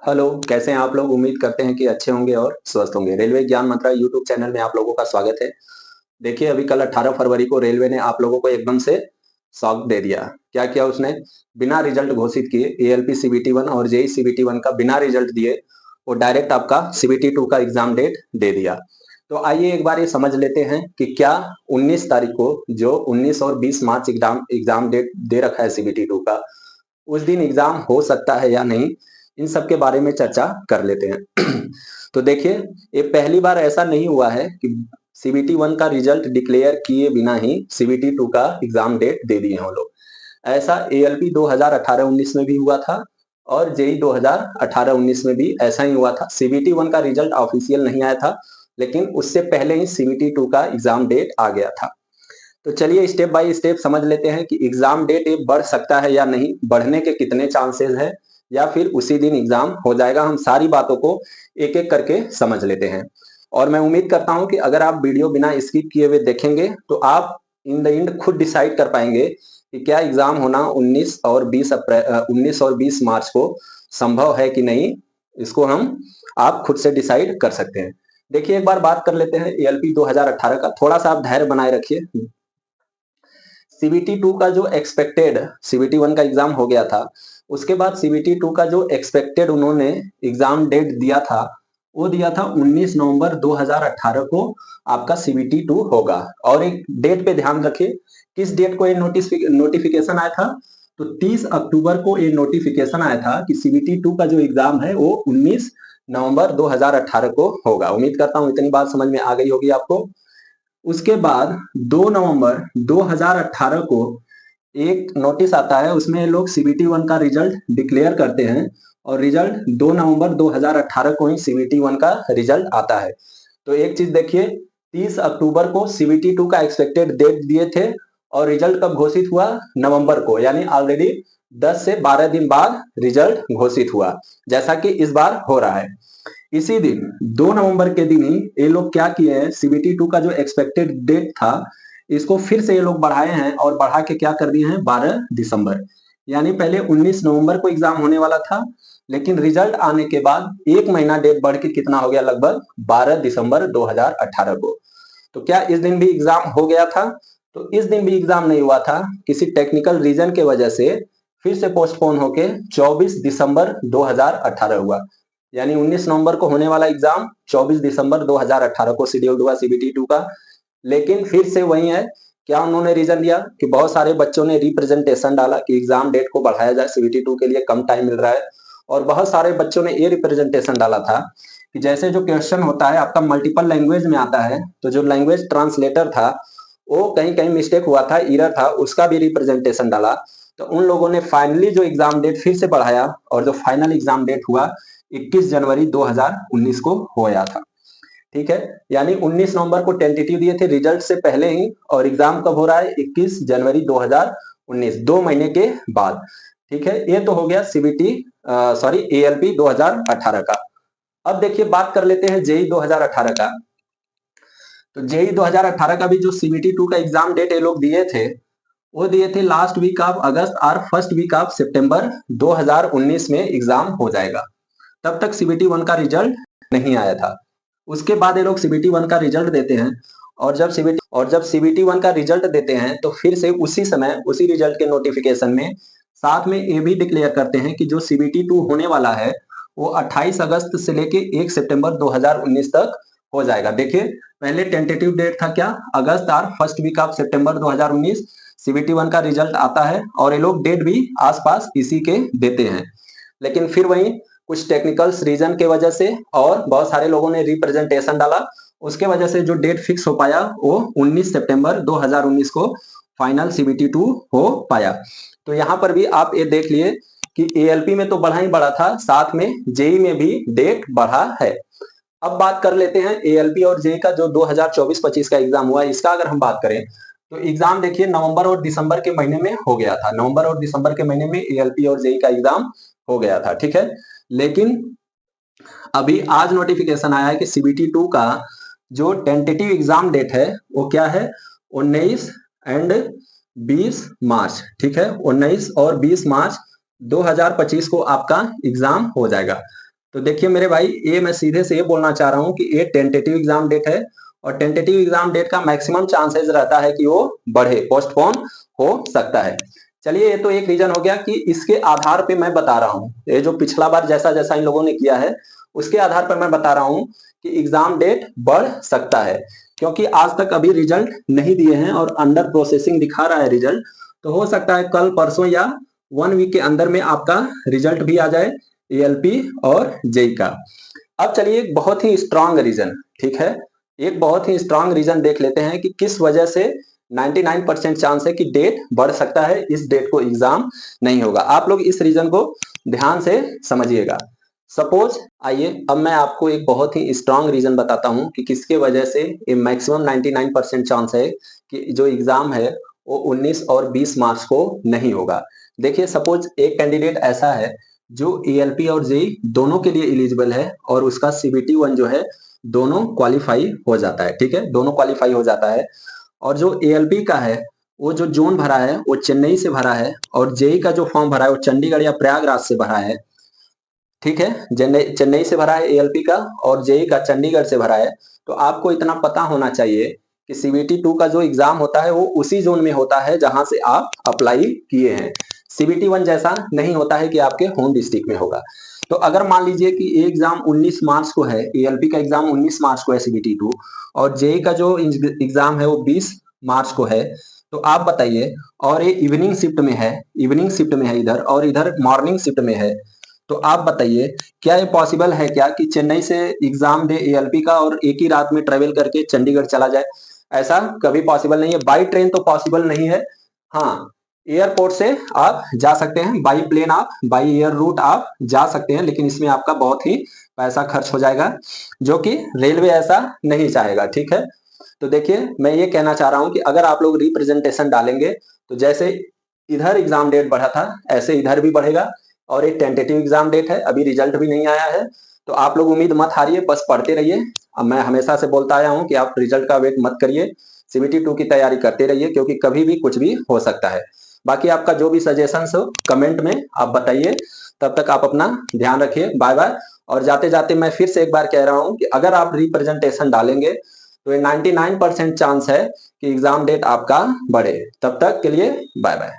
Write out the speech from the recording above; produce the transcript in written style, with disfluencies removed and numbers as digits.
Hello, कैसे हैं आप लोग? उम्मीद करते हैं कि अच्छे होंगे और स्वस्थ होंगे। रेलवे ज्ञान मंत्रा यूट्यूब चैनल में आप लोगों का स्वागत है। देखिए, अभी कल 18 फरवरी को रेलवे ने आप लोगों को एकदम से शॉक दे दिया। क्या किया उसने? बिना रिजल्ट घोषित किए एएलपी सीबीटी 1 और जेई सीबीटी 1 का बिना रिजल्ट दिए वो डायरेक्ट आपका सीबीटी 2 का एग्जाम डेट दे दिया। तो आइए एक बार ये समझ लेते हैं कि क्या 19 तारीख को जो 19 और 20 मार्च एग्जाम डेट दे रखा है सीबीटी 2 का, उस दिन एग्जाम हो सकता है या नहीं, इन सब के बारे में चर्चा कर लेते हैं। तो देखिए, ये पहली बार ऐसा नहीं हुआ है कि सीबीटी 1 का रिजल्ट डिक्लेयर किए बिना ही सीबीटी 2 का एग्जाम डेट दे दिए हैं वो लोग। ऐसा एएलपी 2018-19 में भी हुआ था और जेई 2018-19 में भी ऐसा ही हुआ था। सीबीटी 1 का रिजल्ट ऑफिशियल नहीं आया था, लेकिन उससे पहले ही सीबीटी 2 का एग्जाम डेट आ गया था। तो चलिए स्टेप बाय स्टेप समझ लेते हैं कि एग्जाम डेट ये बढ़ सकता है या नहीं, बढ़ने के कितने चांसेस है, या फिर उसी दिन एग्जाम हो जाएगा। हम सारी बातों को एक एक करके समझ लेते हैं और मैं उम्मीद करता हूं कि अगर आप वीडियो बिना स्किप किए हुए देखेंगे तो आप इन द एंड खुद डिसाइड कर पाएंगे कि क्या एग्जाम होना 19 और 20 मार्च को संभव है कि नहीं। इसको हम आप खुद से डिसाइड कर सकते हैं। देखिए, एक बार बात कर लेते हैं एएलपी 2018 का। थोड़ा सा आप धैर्य बनाए रखिए। सीबीटी 2 का जो एक्सपेक्टेड, सीबीटी 1 का एग्जाम हो गया था, उसके बाद सीबीटी 2 का जो एक्सपेक्टेड उन्होंने एग्जाम डेट दिया था, वो दिया था 19 नवंबर 2018 को आपका सीबीटी 2 होगा। और एक डेट पे ध्यान रखिए, किस डेट को ये नोटिफिकेशन आया था? तो 30 अक्टूबर को ये नोटिफिकेशन आया था कि सीबीटी 2 का जो एग्जाम है वो 19 नवंबर 2018 को होगा। उम्मीद करता हूं इतनी बात समझ में आ गई होगी आपको। उसके बाद 2 नवंबर 2018 को एक नोटिस आता है, उसमें लोग सीबीटी 1 का रिजल्ट डिक्लेयर करते हैं और रिजल्ट 2 नवंबर 2018 को ही सीबीटी 1 का रिजल्ट आता है। तो एक चीज देखिए, 30 अक्टूबर को सीबीटी 2 का एक्सपेक्टेड डेट दिए थे और रिजल्ट कब घोषित हुआ? नवंबर को, यानी ऑलरेडी 10 से 12 दिन बाद रिजल्ट घोषित हुआ, जैसा कि इस बार हो रहा है। इसी दिन 2 नवंबर के दिन ही ये लोग क्या किए हैं, सीबीटी 2 का जो एक्सपेक्टेड डेट था, इसको फिर से ये लोग बढ़ाए हैं और बढ़ा के क्या कर दिए हैं, 12 दिसंबर। यानी पहले 19 नवंबर को एग्जाम होने वाला था, लेकिन रिजल्ट आने के बाद एक महीना डेट बढ़ के कितना हो गया, लगभग 12 दिसंबर 2018 को। तो क्या इस दिन भी एग्जाम हो गया था? तो इस दिन भी एग्जाम नहीं हुआ था, किसी टेक्निकल रीजन के वजह से फिर से पोस्टपोन होके 24 दिसंबर 2018 हुआ। यानी 19 नवंबर को होने वाला एग्जाम 24 दिसंबर 2018 को शेड्यूल्ड हुआ सीबीटी 2 का। लेकिन फिर से वही है, क्या उन्होंने रीजन दिया कि बहुत सारे बच्चों ने रिप्रेजेंटेशन डाला कि एग्जाम डेट को बढ़ाया जाए, सीबीटी 2 के लिए कम टाइम मिल रहा है। और बहुत सारे बच्चों ने ये रिप्रेजेंटेशन डाला था कि जैसे जो क्वेश्चन होता है आपका मल्टीपल लैंग्वेज में आता है, तो जो लैंग्वेज ट्रांसलेटर था वो कहीं कहीं मिस्टेक हुआ था, एरर था, उसका भी रिप्रेजेंटेशन डाला। तो उन लोगों ने फाइनली जो एग्जाम डेट फिर से बढ़ाया और जो फाइनल एग्जाम डेट हुआ 21 जनवरी 2019 को होया था। ठीक है, यानी 19 नवंबर को टेंटेटिव दिए थे रिजल्ट से पहले ही, और एग्जाम कब हो रहा है? 21 जनवरी 2019, 2 महीने के बाद। ठीक है, ये तो हो गया सीबीटी सॉरी एएलपी 2018 का। अब देखिए, बात कर लेते हैं जेई 2018 का। तो जेई 2018 का भी जो सीबीटी 2 का एग्जाम डेट ये लोग दिए थे, वो दिए थे लास्ट वीक ऑफ अगस्त और फर्स्ट वीक ऑफ सितंबर 2019 में एग्जाम हो जाएगा। तब तक सीबीटी 1 का रिजल्ट नहीं आया था। उसके बाद ये लोग सीबीटी 1 का रिजल्ट देते हैं, और जब सीबीटी 1 का रिजल्ट देते हैं तो फिर से उसी समय उसी रिजल्ट के नोटिफिकेशन में साथ में ये भी डिक्लेयर करते हैं कि जो सीबीटी 2 होने वाला है वो 28 अगस्त से लेके 1 सितंबर 2019 तक हो जाएगा। देखिए, पहले टेंटेटिव डेट था क्या, अगस्त और फर्स्ट वीक ऑफ सितंबर 2019 सीबीटी 1 का रिजल्ट आता है, और ये लोग डेट भी आसपास इसी के देते हैं। लेकिन फिर वही कुछ टेक्निकल्स रीजन के वजह से और बहुत सारे लोगों ने रिप्रेजेंटेशन डाला, उसके वजह से जो डेट फिक्स हो पाया वो 19 सितंबर 2019 को फाइनल सीबीटी 2 हो पाया। तो यहाँ पर भी आप ये देख लिए कि एएलपी में तो बढ़ा ही बढ़ा था, साथ में जेई में भी डेट बढ़ा है। अब बात कर लेते हैं एएलपी और जेई का जो 2024-25 का एग्जाम हुआ, इसका अगर हम बात करें तो एग्जाम देखिए नवंबर और दिसंबर के महीने में हो गया था। नवंबर और दिसंबर के महीने में एएलपी और जेई का एग्जाम हो गया था। ठीक है, लेकिन अभी आज नोटिफिकेशन आया है कि सीबीटी 2 का जो टेंटेटिव एग्जाम डेट है वो क्या है, 19 एंड 20 मार्च। ठीक है, 19 और 20 मार्च 2025 को आपका एग्जाम हो जाएगा। तो देखिए मेरे भाई, ये मैं सीधे से ये बोलना चाह रहा हूँ कि ये टेंटेटिव एग्जाम डेट है, और टेंटेटिव एग्जाम डेट का मैक्सिमम चांसेस रहता है कि वो बढ़े, पोस्टपोन हो सकता है। चलिए, ये तो एक रीजन हो गया कि इसके आधार पे मैं बता रहा हूँ, ये जो पिछला बार जैसा जैसा इन लोगों ने किया है उसके आधार पर मैं बता रहा हूँ कि एग्जाम डेट बढ़ सकता है, क्योंकि आज तक अभी रिजल्ट नहीं दिए हैं और अंडर प्रोसेसिंग दिखा रहा है रिजल्ट। तो हो सकता है कल परसों या 1 वीक के अंदर में आपका रिजल्ट भी आ जाए, एएलपी और जेई का। अब चलिए, एक बहुत ही स्ट्रांग रीजन, ठीक है, एक बहुत ही स्ट्रांग रीजन देख लेते हैं कि किस वजह से 99% चांस है कि डेट बढ़ सकता है, इस डेट को एग्जाम नहीं होगा। आप लोग इस रीजन को ध्यान से समझिएगा। सपोज, आइए अब मैं आपको एक बहुत ही स्ट्रांग रीजन बताता हूं कि किसके वजह से ये मैक्सिमम 99% चांस है कि जो एग्जाम है वो 19 और 20 मार्च को नहीं होगा। देखिए, सपोज एक कैंडिडेट ऐसा है जो एएलपी और जेई दोनों के लिए एलिजिबल है और उसका सीबीटी 1 जो है दोनों क्वालिफाई हो जाता है, ठीक है, दोनों क्वालिफाई हो जाता है। और जो एएलपी का है वो जो जोन भरा है वो चेन्नई से भरा है, और जेई का जो फॉर्म भरा है वो चंडीगढ़ या प्रयागराज से भरा है, ठीक है, चेन्नई से भरा है एएलपी का, और जेई का चंडीगढ़ से भरा है। तो आपको इतना पता होना चाहिए कि सीबीटी 2 का जो एग्जाम होता है वो उसी जोन में होता है जहां से आप अप्लाई किए हैं। सीबीटी 1 जैसा नहीं होता है कि आपके होम डिस्ट्रिक्ट में होगा। तो अगर मान लीजिए कि ये एग्जाम 19 मार्च को है, एएलपी का एग्जाम 19 मार्च को है सीबीटी 2, और जेई का जो एग्जाम है वो 20 मार्च को है, तो आप बताइए, और ये इवनिंग शिफ्ट में है, इवनिंग शिफ्ट में है इधर, और इधर मॉर्निंग शिफ्ट में है, तो आप बताइए क्या ये पॉसिबल है क्या कि चेन्नई से एग्जाम दे एएलपी का और एक ही रात में ट्रेवल करके चंडीगढ़ चला जाए? ऐसा कभी पॉसिबल नहीं है। बाई ट्रेन तो पॉसिबल नहीं है, हाँ, एयरपोर्ट से आप जा सकते हैं, बाई प्लेन आप, बाई एयर रूट आप जा सकते हैं, लेकिन इसमें आपका बहुत ही पैसा खर्च हो जाएगा, जो कि रेलवे ऐसा नहीं चाहेगा, ठीक है। तो देखिए, मैं ये कहना चाह रहा हूं कि अगर आप लोग रिप्रेजेंटेशन डालेंगे तो जैसे इधर एग्जाम डेट बढ़ा था ऐसे इधर भी बढ़ेगा, और एक टेंटेटिव एग्जाम डेट है, अभी रिजल्ट भी नहीं आया है। तो आप लोग उम्मीद मत हारिए, बस पढ़ते रहिए। अब मैं हमेशा से बोलता आया हूं कि आप रिजल्ट का वेट मत करिए, सीबीटी 2 की तैयारी करते रहिए, क्योंकि कभी भी कुछ भी हो सकता है। बाकी आपका जो भी सजेशन हो कमेंट में आप बताइए। तब तक आप अपना ध्यान रखिए, बाय बाय। और जाते जाते मैं फिर से एक बार कह रहा हूं कि अगर आप रिप्रेजेंटेशन डालेंगे तो ये 99% चांस है कि एग्जाम डेट आपका बढ़े। तब तक के लिए बाय बाय।